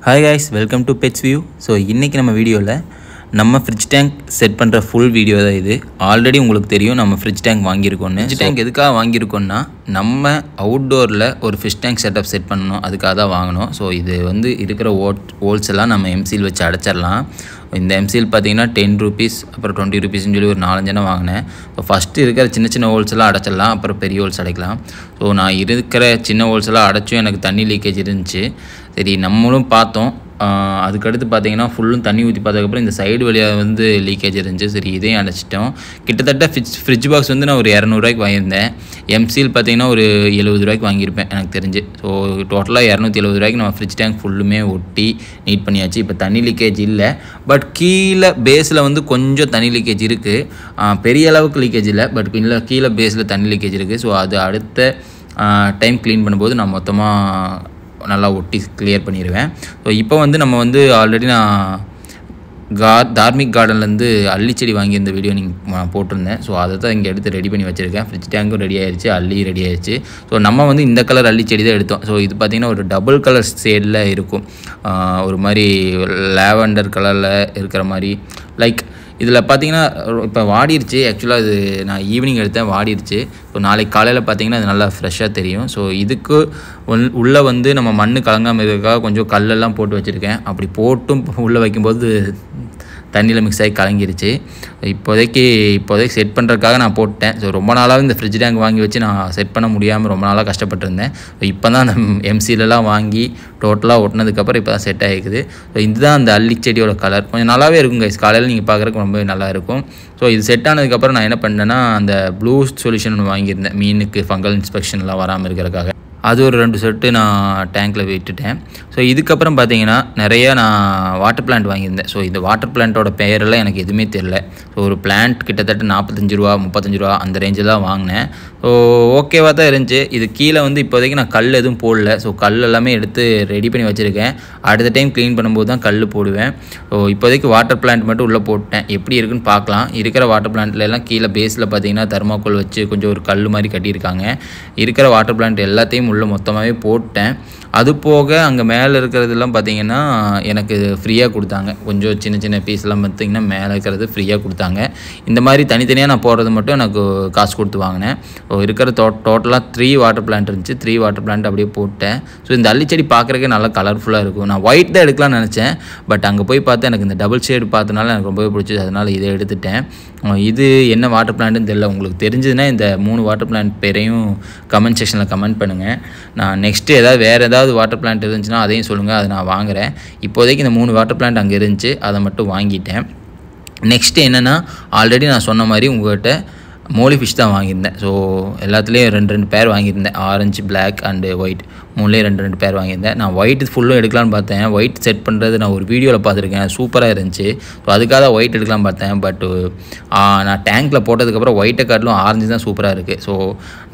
Hi guys, welcome to Pets View. So இன்னைக்கு நம்ம வீடியோல நம்ம ஃப்ரிட்ஜ் டேங்க் செட் பண்ற ஃபுல் வீடியோ தான் இது. ஆல்ரெடி உங்களுக்கு தெரியும் நம்ம ஃப்ரிட்ஜ் டேங்க் வாங்கியிருக்கோம்னு. ஃப்ரிட்ஜ் டேங்க் எதுக்காக வாங்கியிருக்கோம்னா நம்ம அவுட்டோரில் ஒரு ஃபிஷ் டேங்க் செட்டப் செட் பண்ணணும், அதுக்காக தான் வாங்கினோம். ஸோ இது வந்து இருக்கிற ஹோல்ஸ் எல்லாம் நம்ம எம்சில் வச்சு அடைச்சிடலாம். இந்த எம்சில் பார்த்தீங்கன்னா 10 rupees அப்புறம் 20 rupeesன்னு சொல்லி ஒரு 4-5 வாங்கினேன். இப்போ ஃபஸ்ட்டு இருக்கிற சின்ன சின்ன ஹோல்ஸ் எல்லாம் அடைச்சிடலாம், அப்புறம் பெரிய ஹோல்ஸ் அடைக்கலாம். ஸோ நான் இருக்கிற சின்ன ஹோல்ஸ் எல்லாம் அடைச்சும் எனக்கு தண்ணி லீக்கேஜ் இருந்துச்சு. சரி நம்மளும் பார்த்தோம். அதுக்கடுத்து பார்த்தீங்கன்னா ஃபுல்லும் தண்ணி ஊற்றி பார்த்ததுக்கப்புறம் இந்த சைடு வழியாக வந்து லீக்கேஜ் இருந்துச்சு. சரி இதையும் அடைச்சிட்டோம். கிட்டத்தட்ட ஃப்ரிட்ஜ் பாக்ஸ் வந்து நான் ஒரு 200 ரூபாய்க்கு வாங்கியிருந்தேன். எம்சில் பார்த்தீங்கன்னா ஒரு 70 ரூபாய்க்கு வாங்கியிருப்பேன் எனக்கு தெரிஞ்சு. ஸோ டோட்டலாக 270 ரூபாய்க்கு நம்ம ஃப்ரிட்ஜ் டேங்க் ஃபுல்லுமே ஒட்டி நீட் பண்ணியாச்சு. இப்போ தண்ணி லீக்கேஜ் இல்லை, பட் கீழே பேஸில் வந்து கொஞ்சம் தண்ணி லீக்கேஜ் இருக்குது. பெரிய அளவுக்கு லீக்கேஜ் இல்லை, பட் கீழே பேஸில் தண்ணி லீக்கேஜ் இருக்குது. ஸோ அது அடுத்த டைம் க்ளீன் பண்ணும்போது நான் மொத்தமாக நல்லா ஒட்டி கிளியர் பண்ணிடுவேன். ஸோ இப்போ வந்து நம்ம வந்து ஆல்ரெடி நான் தார்மிக் கார்டன்லேருந்து அல்லி செடி வாங்கி இந்த வீடியோ நீங்கள் போட்டிருந்தேன். ஸோ அதை தான் இங்கே எடுத்து ரெடி பண்ணி வச்சுருக்கேன். ஃப்ரிட்ஜ் டேங்க்கும் ரெடி ஆயிடுச்சு, அல்லி ரெடி ஆயிடுச்சு. ஸோ நம்ம வந்து இந்த கலர் அல்லி செடி தான் எடுத்தோம். ஸோ இது பார்த்திங்கன்னா ஒரு டபுள் கலர் ஷேடில் இருக்கும். ஒரு மாதிரி லாவெண்டர் கலரில் இருக்கிற மாதிரி லைக் இதில் பார்த்தீங்கன்னா இப்போ வாடிடுச்சு. ஆக்சுவலாக இது நான் ஈவினிங் எடுத்தேன், வாடிடுச்சு. ஸோ நாளைக்கு காலையில் பார்த்தீங்கன்னா அது நல்லா ஃப்ரெஷ்ஷாக தெரியும். ஸோ இதுக்கு உள்ளே வந்து நம்ம மண் கலங்காமல் இருக்கிறதுக்காக கொஞ்சம் கல்லெல்லாம் போட்டு வச்சுருக்கேன். அப்படி போட்டும் உள்ளே வைக்கும்போது தண்ணியில் மிக்ஸ் ஆகி கலங்கிருச்சு. இப்போதைக்கு செட் பண்ணுறதுக்காக நான் போட்டேன். ஸோ ரொம்ப நாளாக இந்த ஃப்ரிட்ஜ் டேங்க் வாங்கி வச்சு நான் செட் பண்ண முடியாமல் ரொம்ப நாளாக கஷ்டப்பட்டுருந்தேன். இப்போ தான் அந்த எம்சிலெலாம் வாங்கி டோட்டலாக ஒட்டினதுக்கப்புறம் இப்போ தான் செட் ஆகிக்குது. ஸோ இதுதான் அந்த அல்லி செடியோட கலர். கொஞ்சம் நல்லாவே இருக்கும் கைஸ், காலையில் நீங்கள் பார்க்குறதுக்கு ரொம்பவே நல்லா இருக்கும். ஸோ இது செட் ஆனதுக்கப்புறம் நான் என்ன பண்ணேன்னா அந்த ப்ளூ சொல்யூஷன் ஒன்று வாங்கியிருந்தேன், மீனுக்கு ஃபங்கல் இன்ஸ்பெக்ஷன்லாம் வராமல் இருக்கிறதுக்காக. அது ஒரு 2 செட்டு நான் டேங்க்கில் விட்டுட்டேன். ஸோ இதுக்கப்புறம் பார்த்தீங்கன்னா நிறையா நான் வாட்டர் பிளான்ட் வாங்கியிருந்தேன். ஸோ இந்த வாட்டர் பிளான்ட்டோட பெயரெல்லாம் எனக்கு எதுவுமே தெரில. ஸோ ஒரு பிளான்ட் கிட்டத்தட்ட 45 ரூபா 35 ரூபா அந்த ரேஞ்சில் தான் வாங்கினேன். ஸோ ஓகேவாக தான் இருந்துச்சு. இது கீழே வந்து இப்போதைக்கு நான் கல் எதுவும் போடல. ஸோ கல் எல்லாமே எடுத்து ரெடி பண்ணி வச்சுருக்கேன். அடுத்த டைம் க்ளீன் பண்ணும்போது தான் கல் போடுவேன். ஸோ இப்போதைக்கு வாட்டர் பிளான்ட் மட்டும் உள்ளே போட்டேன். எப்படி இருக்குன்னு பார்க்கலாம். இருக்கிற வாட்டர் பிளான்ட்லாம் கீழே பேஸில் பார்த்தீங்கன்னா தெர்மாக்கோல் வச்சு கொஞ்சம் ஒரு கல் மாதிரி கட்டியிருக்காங்க. இருக்கிற வாட்டர் பிளான்ட் எல்லாத்தையும் உள்ளே மொத்தமாகவே போட்டேன். அது போக அங்கே மேலே இருக்கிறதெல்லாம் பார்த்திங்கன்னா எனக்கு ஃப்ரீயாக கொடுத்தாங்க. கொஞ்சம் சின்ன சின்ன பீஸ்லாம் பார்த்திங்கன்னா மேலே இருக்கிறது ஃப்ரீயாக கொடுத்தாங்க. இந்த மாதிரி தனித்தனியாக நான் போடுறது மட்டும் எனக்கு காசு கொடுத்து வாங்கினேன். இருக்கிற டோட்டலாக 3 வாட்டர் பிளான்ட் இருந்துச்சு. 3 வாட்டர் பிளான்ட் அப்படியே போட்டேன். ஸோ இந்த அல்லி செடி பார்க்குறக்கே நல்லா கலர்ஃபுல்லாக இருக்கும். நான் ஒயிட் தான் எடுக்கலாம்னு நினச்சேன், பட் அங்கே போய் பார்த்தா எனக்கு இந்த டபுள் ஷேடு பார்த்தனால எனக்கு ரொம்பவே பிடிச்சது. அதனால் இதை எடுத்துட்டேன். இது என்ன வாட்டர் பிளான்ட்டுன்னு தெரியல. உங்களுக்கு தெரிஞ்சதுன்னா இந்த 3 வாட்டர் பிளான்ட் பேரையும் கமெண்ட் செக்ஷனில் கமெண்ட் பண்ணுங்கள். நான் நெக்ஸ்ட்டு வேறு ஏதாவது வாட்டர் பிளான்ட் இருந்துச்சுன்னா அதையும் சொல்லுங்கள், அதை நான் வாங்குகிறேன். இப்போதைக்கு இந்த 3 வாட்டர் பிளான்ட் அங்கே இருந்துச்சு, அதை மட்டும் வாங்கிட்டேன். நெக்ஸ்ட்டு என்னென்னா ஆல்ரெடி நான் சொன்ன மாதிரி உங்கள்கிட்ட மோலி ஃபிஷ் தான் வாங்கியிருந்தேன். ஸோ எல்லாத்துலேயும் 2 பேர் வாங்கியிருந்தேன். ஆரஞ்சு, பிளாக் அண்டு ஒயிட், 3லேயும் 2 பேர் வாங்கியிருந்தேன். நான் ஒயிட் ஃபுல்லும் எடுக்கலான்னு பார்த்தேன். ஒயிட் செட் பண்ணுறது நான் ஒரு வீடியோவில் பார்த்துருக்கேன், சூப்பராக இருந்துச்சு. ஸோ அதுக்காக தான் ஒயிட் எடுக்கலான்னு பார்த்தேன். பட் நான் டேங்க்கில் போட்டதுக்கப்புறம் ஒயிட்டை காட்டிலும் ஆரஞ்சு தான் சூப்பராக இருக்குது. ஸோ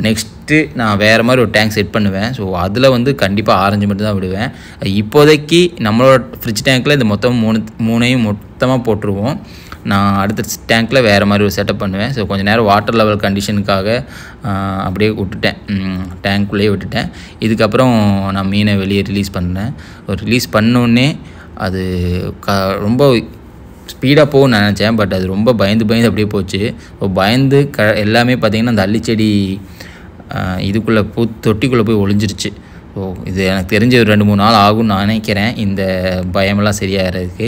நெக்ஸ்ட்டு நான் வேறு மாதிரி ஒரு டேங்க் செட் பண்ணுவேன். ஸோ அதில் வந்து கண்டிப்பாக ஆரஞ்சு மட்டும் தான் விடுவேன். இப்போதைக்கு நம்மளோட ஃப்ரிட்ஜ் டேங்க்கில் இந்த மொத்தம் 3 மொத்தமாக போட்டுருவோம். நான் அடுத்த டேங்க்கில் வேறு மாதிரி ஒரு செட்டப் பண்ணுவேன். ஸோ கொஞ்சம் நேரம் வாட்டர் லெவல் கண்டிஷனுக்காக அப்படியே விட்டுட்டேன், டேங்க்குள்ளேயே விட்டுட்டேன். இதுக்கப்புறம் நான் மீனை வெளியே ரிலீஸ் பண்ணேன். ரிலீஸ் பண்ணோடனே அது ரொம்ப ஸ்பீடாக போகும்னு நினச்சேன், பட் அது ரொம்ப பயந்து அப்படியே போச்சு. பயந்து எல்லாமே பார்த்திங்கன்னா அந்த அல்லிச்செடி இதுக்குள்ளே தொட்டிக்குள்ளே போய் ஒளிஞ்சிருச்சு. ஸோ இது எனக்கு தெரிஞ்ச ஒரு 2-3 நாள் ஆகும்னு நான் நினைக்கிறேன் இந்த பயமெல்லாம் சரியாகிறதுக்கு.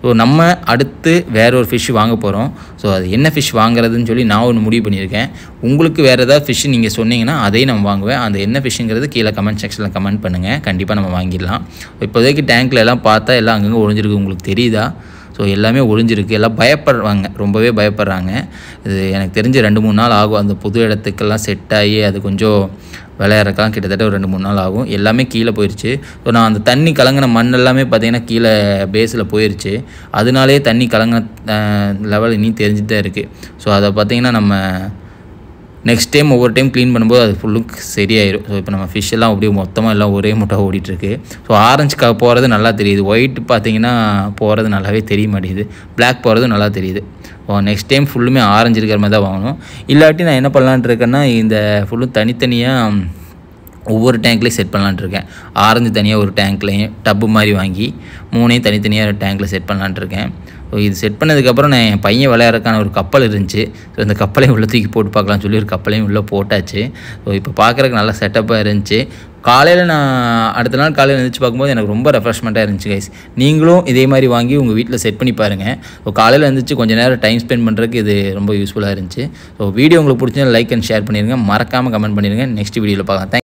ஸோ நம்ம அடுத்து வேறு ஒரு ஃபிஷ் வாங்க போகிறோம். ஸோ அது என்ன ஃபிஷ் வாங்குறதுன்னு சொல்லி நான் ஒன்று முடிவு பண்ணியிருக்கேன். உங்களுக்கு வேறு ஏதாவது ஃபிஷ் நீங்கள் சொன்னீங்கன்னா அதையும் நம்ம வாங்குவேன். அந்த என்ன ஃபிஷ்ஷுங்கிறது கீழே கமெண்ட் செக்ஷனில் கமெண்ட் பண்ணுங்கள், கண்டிப்பாக நம்ம வாங்கிடலாம். இப்போதைக்கு டேங்க்கில் எல்லாம் பார்த்தா எல்லாம் அங்கங்கே ஒழிஞ்சிருக்கு, உங்களுக்கு தெரியுதா? ஸோ எல்லாமே ஒழிஞ்சிருக்கு, எல்லாம் பயப்படுறாங்க, ரொம்பவே பயப்படுறாங்க. இது எனக்கு தெரிஞ்சு 2-3 நாள் ஆகும் அந்த புது இடத்துக்கெல்லாம் செட் ஆகி அது கொஞ்சம் விளையாடுறதுக்கெல்லாம் கிட்டத்தட்ட ஒரு 2-3 நாள் ஆகும். எல்லாமே கீழே போயிடுச்சு. ஸோ நான் அந்த தண்ணி கலங்கின மண் எல்லாமே பார்த்திங்கன்னா கீழே பேஸில் போயிடுச்சு. அதனாலே தண்ணி கலங்கின லெவல் இன்னும் தெரிஞ்சுட்டு தான் இருக்குது. ஸோ அதை பார்த்திங்கன்னா நம்ம நெக்ஸ்ட் டைம் ஒவ்வொரு டைம் க்ளீன் பண்ணும்போது அது ஃபுல்லும் சரியாயிடும். ஸோ இப்போ நம்ம ஃபிஷ் எல்லாம் அப்படியே மொத்தமாக எல்லாம் ஒரே முட்டை ஓடிட்டுருக்கு. ஸோ ஆரஞ்சு போகிறது நல்லா தெரியுது, ஒயிட் பார்த்திங்கன்னா போகிறது நல்லாவே தெரிய மாட்டேங்குது, பிளாக் போகிறது நல்லா தெரியுது. நெக்ஸ்ட் டைம் ஃபுல்லுமே ஆரஞ்சு இருக்கிற மாதிரி தான் வாங்கணும். இல்லாட்டி நான் என்ன பண்ணலான்ட்டு இருக்கேன்னா இந்த ஃபுல்லும் தனித்தனியாக ஒவ்வொரு டேங்க்லேயும் செட் பண்ணலான்ட்டு இருக்கேன். ஆரஞ்சு தனியாக ஒரு டேங்க்லேயும் டப்பு மாதிரி வாங்கி 3ஐயும் தனித்தனியாக டேங்க்கில் செட் பண்ணலான்ட்டு இருக்கேன். ஸோ இது செட் பண்ணதுக்கப்புறம் நான் என் பையன் விளையாடுறதுக்கான ஒரு கப்பல் இருந்துச்சு. ஸோ இந்த கப்பலையும் உள்ளே தூக்கி போட்டு பார்க்கலாம்னு சொல்லி ஒரு கப்பலையும் உள்ளே போட்டாச்சு. ஸோ இப்போ பார்க்குறதுக்கு நல்லா செட்டப்பாக இருந்துச்சு. காலையில் நான் அடுத்த நாள் காலையில் எழுந்திரிச்சு பார்க்கும்போது எனக்கு ரொம்ப ரெஃப்ரெஷ்மெண்ட்டாக இருந்துச்சு கைஸ். நீங்களும் இதே மாதிரி வாங்கி உங்கள் வீட்டில் செட் பண்ணி பாருங்கள். ஸோ காலையில் எழுந்திரிச்சு கொஞ்சம் நேரம் டைம் ஸ்பெண்ட் பண்ணுறதுக்கு இது ரொம்ப யூஸ்ஃபுல்லாக இருந்துச்சு. ஸோ வீடியோ உங்களுக்கு பிடிச்சா லைக் அண்ட் ஷேர் பண்ணிடுங்க. மறக்காமல் கமெண்ட் பண்ணிடுங்க. நெக்ஸ்ட் வீடியோவில் பார்க்கலாம்.